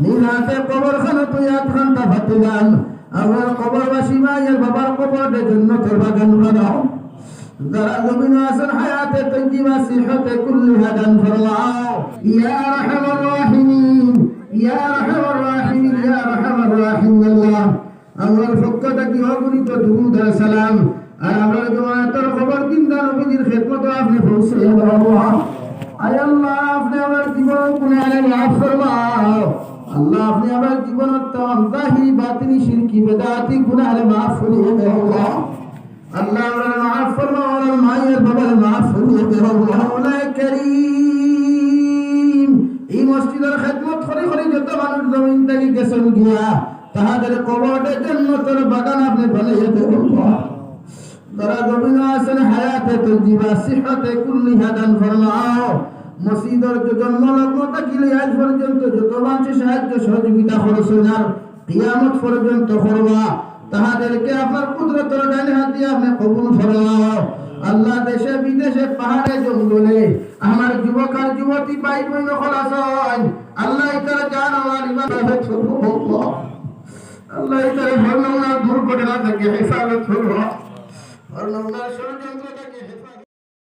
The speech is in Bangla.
নিরাতে কবরখানা তুই আটখানটা ফাতিলাম আমার কবরবাসী মায়ের বাবার কবরের জন্য তোর বাগান বানাও যারা জমিনে আছেন হায়াতে তৈজিবা সিহতে কুল্লিহা দান ফরমাও ইয়া আরহামার রাহিমিন ইয়া আরহামার রাহিমিন ইয়া আরহামার রাহিমিন আল্লাহ আমার পক্ষ থেকে অগণিত দুরূদ আর সালাম আর আমার জমাতের খবর কিংবা নবীর খেদমত আপনি পৌঁছে দাও আয় আল্লাহ আপনি আমার জীবন গুনাহে মাফ ফরমাও আল্লাহ আপনি আমার জীবনের तमाम জাহিরি বাতিনি শিরকি বিদআতি গুনাহে মাফ ফরমিয়ে দাও আল্লাহ আমরা মাফ ফরমাও আর মায়ের বাবার মাফ ফরমিয়ে দাও মাওলা করিম এই মসজিদের খেদমত করে করে যত মানুষ জমিন থেকে গেছেন গিয়া তাহাদের কবরের জান্নাতের বাগান আপনি বানাইয়া দেন যারা জমিনে আছেন হায়াতে তৈজিবা সিহতে কুল্লিহা দান ফরমাও মসজিদের জন্ম লগ্ন থেকে আজ পর্যন্ত যত মানুষ সাহায্য সহযোগিতা করেছেন আর কিয়ামত পর্যন্ত করবা তাহাদেরকে আপনার কুদরতের ডানে হাত দিয়ে আপনি কবুল ফরমাও আল্লাহ দেশে বিদেশে পাহাড়ে জঙ্গলে আমার যুবক আর যুবতী ভাই বোন সকল আছেন আল্লাহ তাআলা জান আর ইবাদত করব আল্লাহ তাআলা ভালো না দুর্ঘটনা থেকে হেফাজত করব আর নওনা ষড়যন্ত্র থেকে